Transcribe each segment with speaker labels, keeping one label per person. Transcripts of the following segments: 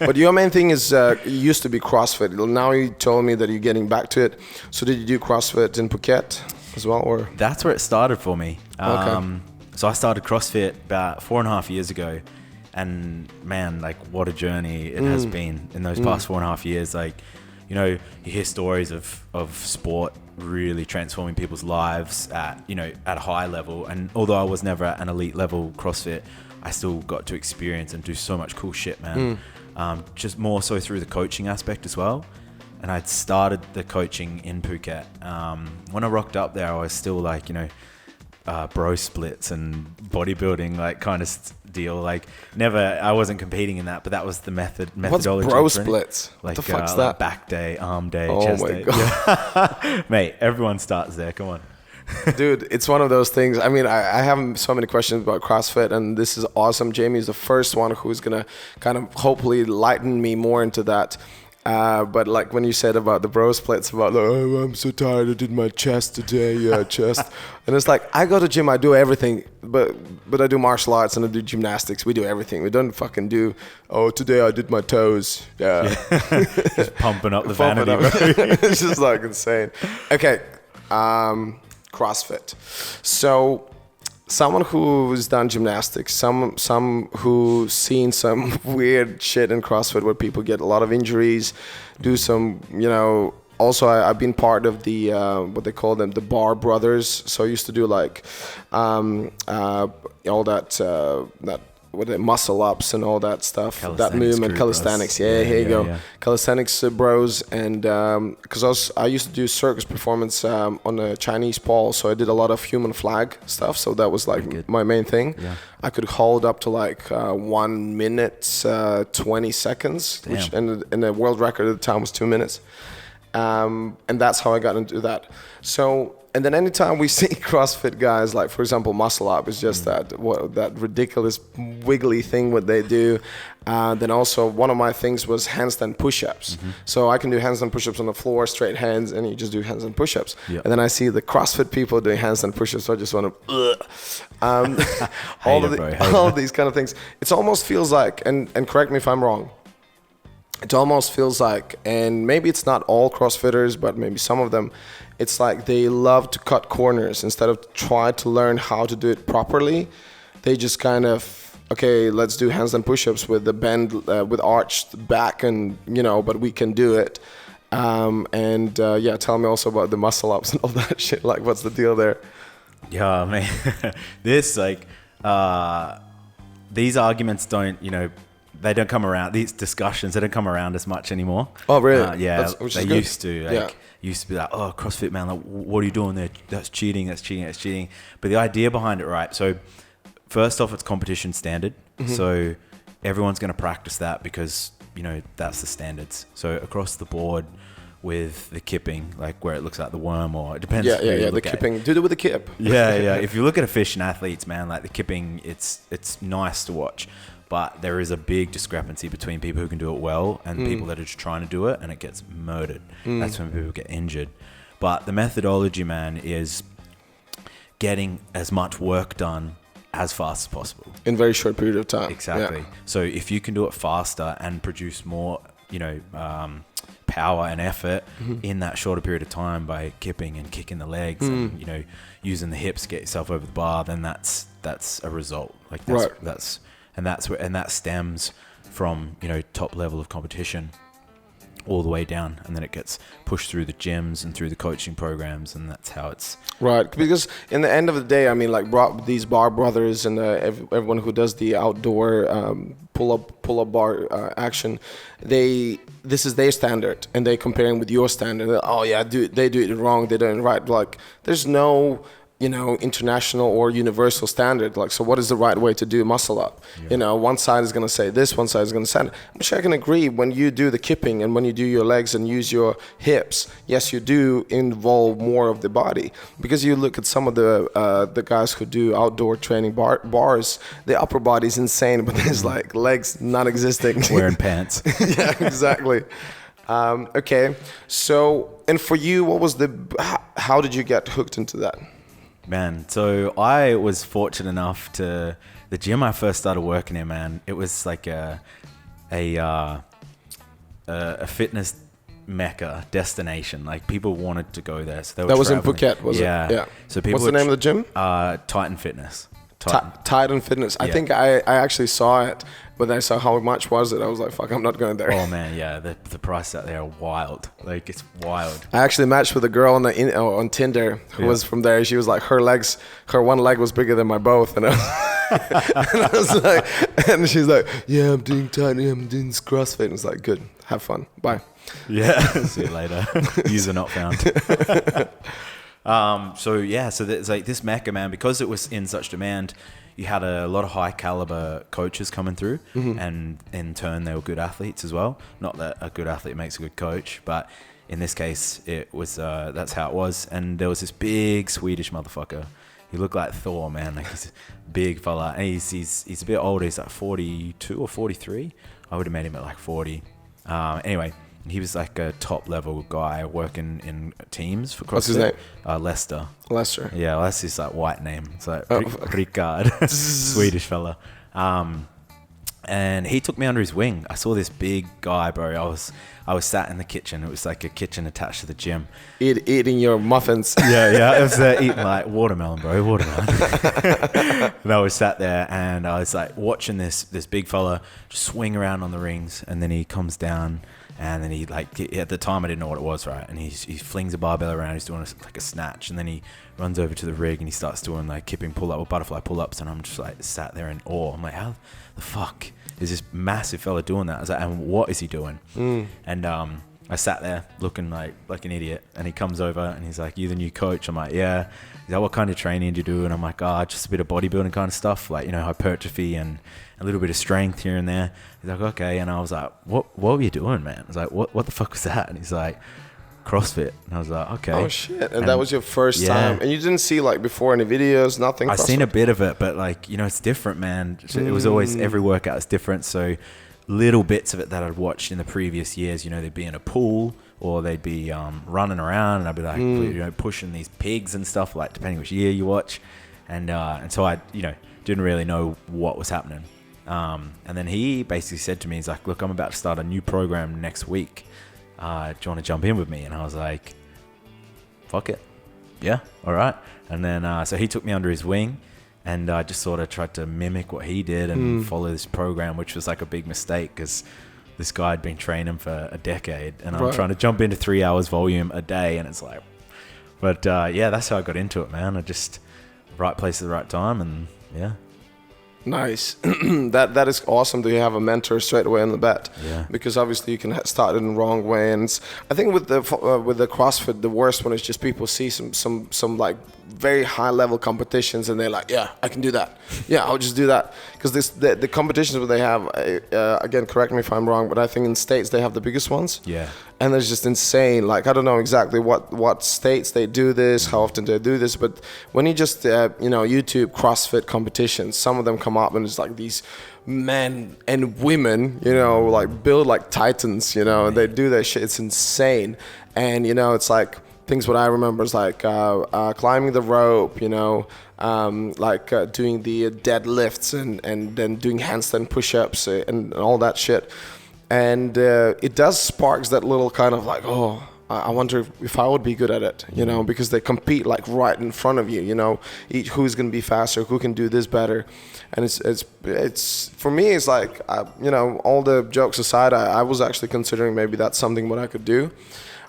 Speaker 1: But your main thing is used to be CrossFit. Now you told me that you're getting back to it. So did you do CrossFit in Phuket as well, or?
Speaker 2: That's where it started for me.
Speaker 1: Okay.
Speaker 2: So I started CrossFit about 4.5 years ago, and man, like what a journey it has been in those past 4.5 years. Like, you know, you hear stories of sport really transforming people's lives at a high level. And although I was never at an elite level CrossFit, I still got to experience and do so much cool shit, man. Just more so through the coaching aspect as well. And I'd started the coaching in Phuket. When I rocked up there, I was still like, bro splits and bodybuilding, like kind of deal. Like I wasn't competing in that, but that was the methodology.
Speaker 1: What's bro splits?
Speaker 2: Like,
Speaker 1: what the fuck's that?
Speaker 2: Like back day, arm day, chest day.
Speaker 1: God.
Speaker 2: Yeah. Mate, everyone starts there. Come on.
Speaker 1: Dude, it's one of those things. I mean, I have so many questions about CrossFit, and this is awesome. Jamie is the first one who's going to kind of hopefully lighten me more into that. But like when you said about the bro splits, about I'm so tired, I did my chest today, chest. And it's like, I go to gym, I do everything, but I do martial arts and I do gymnastics. We do everything. We don't fucking do, today I did my toes. Yeah.
Speaker 2: Just pumping up the vanity.
Speaker 1: It's just like insane. Okay. CrossFit. So someone who's done gymnastics, some who's seen some weird shit in CrossFit where people get a lot of injuries, do some, also I've been part of the, what they call them, the Bar Brothers. So I used to do like all that muscle ups and all that stuff, that movement, calisthenics. Here you go. Yeah. Calisthenics bros. And because I used to do circus performance on a Chinese pole, so I did a lot of human flag stuff. So that was like my main thing. Yeah. I could hold up to like 1 minute 20 seconds, which and the world record at the time was 2 minutes. And that's how I got into that. So. And then anytime we see CrossFit guys, like for example, muscle up is just that ridiculous wiggly thing what they do. Then also one of my things was handstand push-ups. So I can do handstand push-ups on the floor, straight hands, and you just do handstand push-ups. Yep. And then I see the CrossFit people doing handstand push-ups, so I just want to all of these kind of things. It almost feels like, and correct me if I'm wrong, it almost feels like, and maybe it's not all CrossFitters, but maybe some of them, it's like they love to cut corners instead of try to learn how to do it properly. They just kind of, okay, let's do handstand push-ups with the bend, with arched back, and but we can do it. Tell me also about the muscle ups and all that shit. Like, what's the deal there?
Speaker 2: Yeah, man, these arguments don't, they don't come around. These discussions, they don't come around as much anymore.
Speaker 1: Oh, really?
Speaker 2: They used to. Used to be like, oh, CrossFit, man, like, what are you doing there? That's cheating. But the idea behind it, right? So first off, it's competition standard. So everyone's going to practice that because, that's the standards. So across the board with the kipping, like where it looks like the worm, or it depends.
Speaker 1: The kipping. Do it with the kip.
Speaker 2: Yeah. If you look at efficient athletes, man, like the kipping, it's nice to watch. But there is a big discrepancy between people who can do it well and people that are just trying to do it, and it gets murdered. That's when people get injured. But the methodology, man, is getting as much work done as fast as possible.
Speaker 1: In a very short period of time.
Speaker 2: Exactly. Yeah. So if you can do it faster and produce more, power and effort in that shorter period of time by kipping and kicking the legs and, using the hips to get yourself over the bar, then that's a result. Like that stems from, top level of competition all the way down, and then it gets pushed through the gyms and through the coaching programs, and that's how it's
Speaker 1: right. Because in the end of the day, I mean, like these Bar Brothers and everyone who does the outdoor pull-up bar action, this is their standard, and they comparing with your standard. Oh yeah, they do it wrong, they do it right. Like there's no international or universal standard. Like, so what is the right way to do muscle up? Yeah. One side is going to say this, one side is going to say that. I'm sure I can agree, when you do the kipping and when you do your legs and use your hips, yes, you do involve more of the body. Because you look at some of the guys who do outdoor training bars, the upper body is insane, but there's like legs not existing.
Speaker 2: Wearing pants.
Speaker 1: Yeah, exactly. Okay. So, and for you, how did you get hooked into that?
Speaker 2: Man, so I was fortunate enough the gym I first started working in, man, it was like a fitness mecca destination. Like people wanted to go there, so they were
Speaker 1: that was
Speaker 2: traveling.
Speaker 1: in Phuket, was it? Yeah.
Speaker 2: So people.
Speaker 1: What's the name of the gym?
Speaker 2: Titan Fitness.
Speaker 1: Titan Fitness. I think I actually saw it, but I saw how much was it. I was like, fuck, I'm not going there.
Speaker 2: Oh man, yeah, the prices out there are wild. Like it's wild.
Speaker 1: I actually matched with a girl on Tinder who was from there. She was like, her one leg was bigger than my both, and I was like, and she's like, yeah, I'm doing Titan, I'm doing CrossFit. And I was like, good, have fun, bye.
Speaker 2: Yeah, see you later. User not found. So there's like this mecca, man, because it was in such demand. You had a lot of high caliber coaches coming through, and in turn they were good athletes as well. Not that a good athlete makes a good coach, but in this case it was that's how it was. And there was this big Swedish motherfucker. He looked like Thor, man. Like he's a big fella, and he's a bit older. He's like 42 or 43. I would have met him at like 40. Anyway, he was like a top level guy working in teams for CrossFit.
Speaker 1: What's his name?
Speaker 2: Lester.
Speaker 1: Lester.
Speaker 2: Yeah, Lester's like white name. It's like Ricard, Swedish fella. And he took me under his wing. I saw this big guy, bro. I was sat in the kitchen. It was like a kitchen attached to the gym.
Speaker 1: Eating your muffins.
Speaker 2: Yeah. I was eating like watermelon, bro. Watermelon. And I was sat there and I was like watching this big fella just swing around on the rings. And then he comes down and then at the time I didn't know what it was, right? And he flings a barbell around. He's doing like a snatch. And then he runs over to the rig and he starts doing like kipping pull-up or butterfly pull-ups. And I'm just like sat there in awe. I'm like, how the fuck is this massive fella doing that? I was like, and what is he doing? And I sat there looking like an idiot, and he comes over and he's like, you the new coach? I'm like, yeah. He's like, what kind of training do you do? And I'm like, just a bit of bodybuilding kind of stuff, like, hypertrophy and a little bit of strength here and there. He's like, okay. And I was like, what were you doing, man? I was like, what the fuck was that? And he's like, CrossFit. And I was like, okay.
Speaker 1: Oh shit. And that was your first time, and you didn't see like before any videos, nothing?
Speaker 2: I seen a bit of it, but like, it's different, man. It was always, every workout is different. So little bits of it that I'd watched in the previous years, they'd be in a pool or they'd be running around, and I'd be like, pushing these pigs and stuff, like depending which year you watch. And so I, didn't really know what was happening. And then he basically said to me, he's like, look, I'm about to start a new program next week. Do you want to jump in with me? And I was like, fuck it. Yeah, all right. And then so he took me under his wing, and I just sort of tried to mimic what he did and follow this program, which was like a big mistake because this guy had been training for a decade, and I'm trying to jump into 3 hours volume a day, and it's like, but that's how I got into it, man. I just right place at the right time, and yeah. Nice.
Speaker 1: That is awesome. Do you have a mentor straight away in the bat?
Speaker 2: Yeah.
Speaker 1: Because obviously you can start in the wrong way, and I think with the CrossFit, the worst one is just people see some like very high level competitions, and they're like, yeah, I can do that. Yeah, I'll just do that. Because the competitions that they have, again, correct me if I'm wrong, but I think in States they have the biggest ones.
Speaker 2: Yeah.
Speaker 1: And it's just insane. Like, I don't know exactly what states they do this, how often they do this, but when you just YouTube CrossFit competitions, some of them come up and it's like these men and women, like build like titans, and they do that shit. It's insane. And it's like things what I remember is like climbing the rope, doing the deadlifts and then doing handstand push-ups and all that shit. And it does sparks that little kind of like, oh, I wonder if I would be good at it, because they compete like right in front of you, who's going to be faster, who can do this better. And it's for me, it's like, all the jokes aside, I was actually considering maybe that's something what I could do.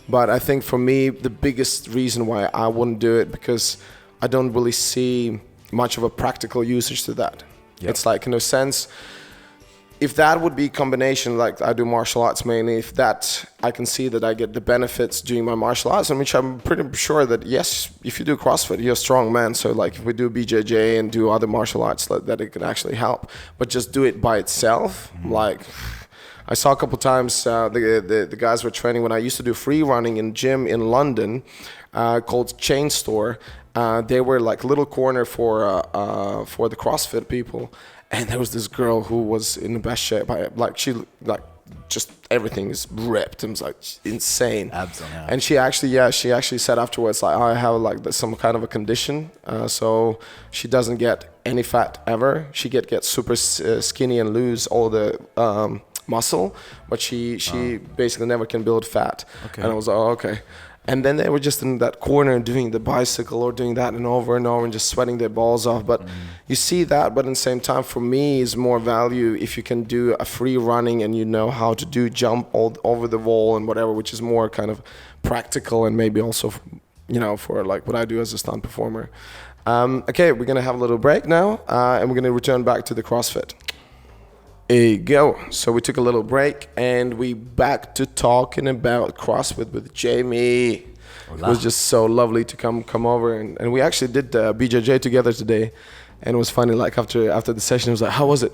Speaker 1: But I think for me, the biggest reason why I wouldn't do it, because I don't really see much of a practical usage to that. Yep. It's like, in a sense, if that would be combination, like I do martial arts mainly, if that I can see that I get the benefits doing my martial arts, which I'm pretty sure that, yes, if you do CrossFit, you're a strong man. So like if we do BJJ and do other martial arts, that it can actually help. But just do it by itself, like I saw a couple times the guys were training when I used to do free running in gym in London called Chain Store. They were like little corner for the CrossFit people. And there was this girl who was in the best shape. Just everything is ripped. It was like insane.
Speaker 2: Abs on abs.
Speaker 1: And she actually said afterwards, like, I have like some kind of a condition, so she doesn't get any fat ever. She gets super skinny and lose all the muscle, but she basically never can build fat.
Speaker 2: Okay.
Speaker 1: And I was like, oh, okay. And then they were just in that corner doing the bicycle or doing that and over and just sweating their balls off. But you see that, but at the same time, for me, is more value if you can do a free running and you know how to do jump all over the wall and whatever, which is more kind of practical and maybe also, you know, for like what I do as a stunt performer. Okay, we're going to have a little break now, and we're going to return back to the CrossFit. There you go. So we took a little break and we back to talking about CrossFit with Jamie. Hola. It was just so lovely to come over and we actually did BJJ together today, and it was funny. Like after the session, it was like, how was it?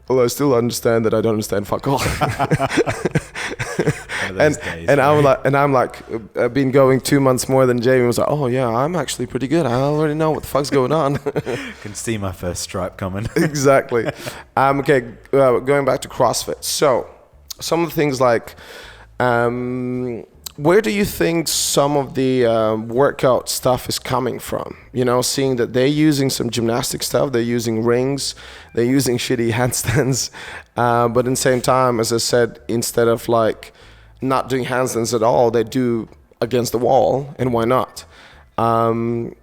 Speaker 1: Well, I still understand that I don't understand fuck all. I'm like, I've been going 2 months more than Jamie. Was like, oh yeah, I'm actually pretty good. I already know what the fuck's going on.
Speaker 2: Can see my first stripe coming.
Speaker 1: Exactly. Okay, going back to CrossFit. So, some of the things like, where do you think some of the workout stuff is coming from? You know, seeing that they're using some gymnastic stuff, they're using rings, they're using shitty handstands, but at the same time, as I said, instead of like not doing handstands at all, they do against the wall, and why not? And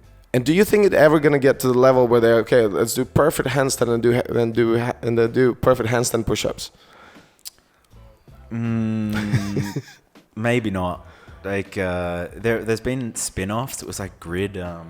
Speaker 1: do you think it's ever gonna get to the level where they're okay? Let's do perfect handstand and do perfect handstand push-ups.
Speaker 2: Maybe not. Like there's been spin-offs. It was like Grid. I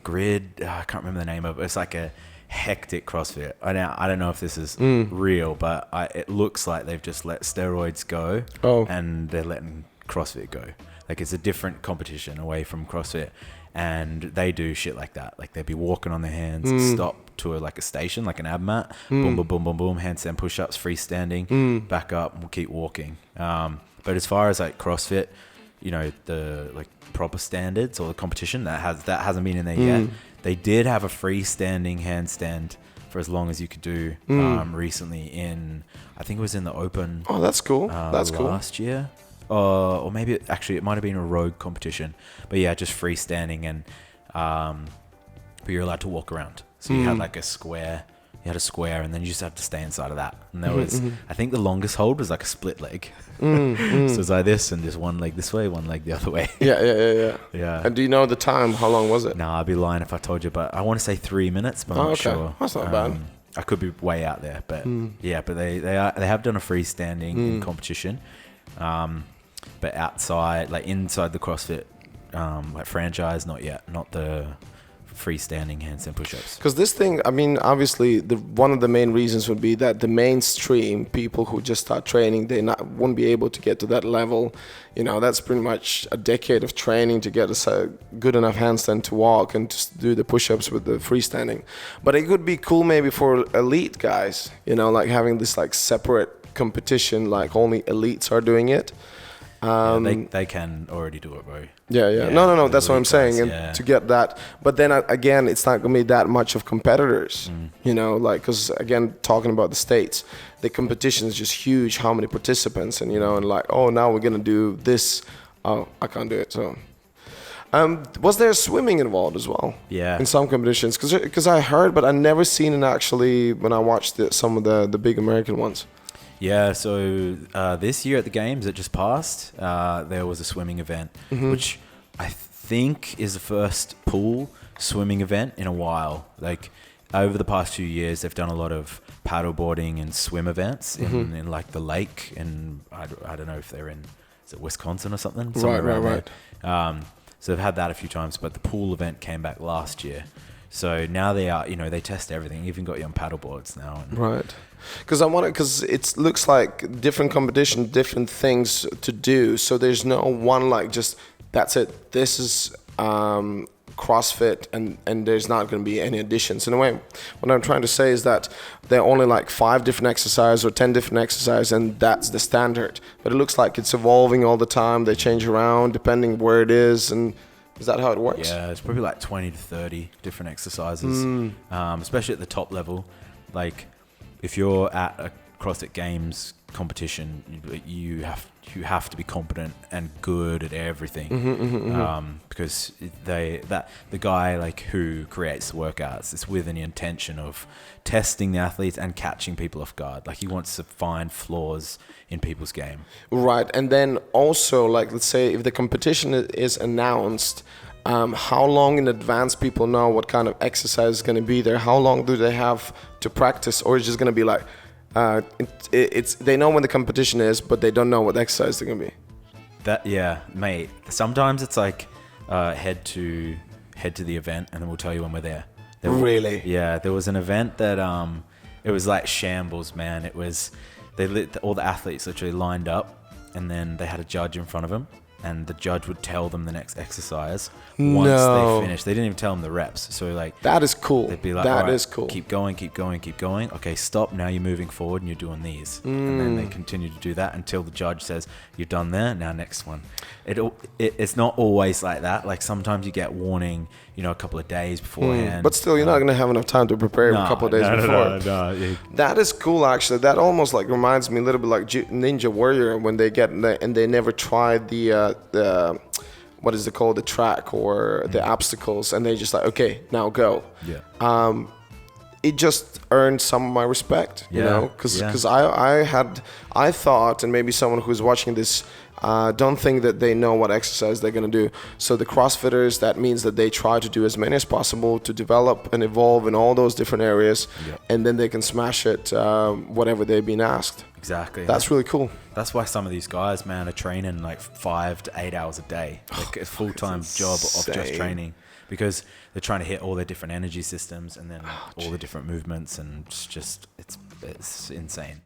Speaker 2: can't remember the name of it. It's like a hectic CrossFit. I don't know if this is real, but it looks like they've just let steroids go, and they're letting CrossFit go. Like it's a different competition away from CrossFit, and they do shit like that. Like they'd be walking on their hands, stop to a station, like an ab mat, boom, boom, boom, boom, boom, handstand push-ups, freestanding, back up, and we'll keep walking. But as far as like CrossFit, you know, the like proper standards or the competition that hasn't been in there yet. They did have a freestanding handstand for as long as you could do recently in, I think it was in the Open.
Speaker 1: Oh, that's cool. That's cool.
Speaker 2: Last year. Or maybe it might have been a rogue competition. But yeah, just freestanding, and but you're allowed to walk around. So you had like a square. You had a square, and then you just had to stay inside of that. And there was, I think the longest hold was like a split leg. So it's like this, and just one leg this way, one leg the other way.
Speaker 1: Yeah. And do you know the time? How long was it?
Speaker 2: No, I'd be lying if I told you, but I want to say 3 minutes, but I'm not sure.
Speaker 1: That's not bad.
Speaker 2: I could be way out there, but yeah, but they have done a freestanding in competition, but outside, like inside the CrossFit like franchise, not yet, not the freestanding handstand push-ups.
Speaker 1: Because this thing, I mean, obviously, one of the main reasons would be that the mainstream people who just start training, won't be able to get to that level. You know, that's pretty much a decade of training to get a good enough handstand to walk and just do the push-ups with the freestanding. But it could be cool maybe for elite guys, you know, like having this like separate competition, like only elites are doing it.
Speaker 2: They can already do it, bro.
Speaker 1: Yeah. No. That's what I'm saying. And to get that, but then again, it's not gonna be that much of competitors, you know, like, because again, talking about the States, the competition is just huge. How many participants, and you know, and like, oh, now we're gonna do this. Oh, I can't do it. So, was there swimming involved as well?
Speaker 2: Yeah.
Speaker 1: In some competitions, because I heard, but I never seen it actually when I watched some of the big American ones.
Speaker 2: Yeah, so this year at the games that just passed, there was a swimming event, which I think is the first pool swimming event in a while. Like over the past few years, they've done a lot of paddleboarding and swim events in like the lake, and I don't know if they're in, is it Wisconsin or something?
Speaker 1: Right.
Speaker 2: So they've had that a few times, but the pool event came back last year. So now they are, you know, they test everything. Even got you on paddleboards now.
Speaker 1: Right. Because it looks like different competition, different things to do. So there's no one like just, that's it. This is CrossFit, and there's not going to be any additions. In a way, what I'm trying to say is that there are only like 5 different exercises or 10 different exercises, and that's the standard. But it looks like it's evolving all the time. They change around depending where it is, and is that how it works?
Speaker 2: Yeah, it's probably like 20 to 30 different exercises, especially at the top level. Like if you're at a CrossFit Games competition, you have to be competent and good at everything. Because the guy like who creates the workouts is with an intention of testing the athletes and catching people off guard. Like he wants to find flaws in people's game.
Speaker 1: Right. And then also, like, let's say if the competition is announced, how long in advance people know what kind of exercise is going to be there? How long do they have to practice? Or is it just going to be like, they know when the competition is, but they don't know what exercise they're going to be?
Speaker 2: Yeah, mate. Sometimes it's like head to the event and then we'll tell you when we're there.
Speaker 1: Really?
Speaker 2: Yeah, there was an event that it was like shambles, man. It was all the athletes literally lined up, and then they had a judge in front of them, and the judge would tell them the next exercise once they finished. They didn't even tell them the reps. So like
Speaker 1: that is cool.
Speaker 2: They'd be like, that is cool. Keep going. Okay, stop. Now you're moving forward and you're doing these, and then they continue to do that until the judge says you're done there. Now next one. It's not always like that. Like sometimes you get warning, a couple of days beforehand.
Speaker 1: But still, you're not gonna have enough time to prepare a couple of days before.
Speaker 2: No.
Speaker 1: That is cool, actually. That almost like reminds me a little bit like Ninja Warrior when they get and they never tried the what is it called, the track or the obstacles, and they just like, okay, now go.
Speaker 2: Yeah.
Speaker 1: It just earned some of my respect, because I thought, and maybe someone who's watching this don't think that they know what exercise they're going to do. So the CrossFitters, that means that they try to do as many as possible to develop and evolve in all those different areas, and then they can smash it whatever they've been asked.
Speaker 2: Exactly.
Speaker 1: That's really cool.
Speaker 2: That's why some of these guys, man, are training like 5 to 8 hours a day, like a full-time job of just training, because they're trying to hit all their different energy systems and then all the different movements, and it's insane.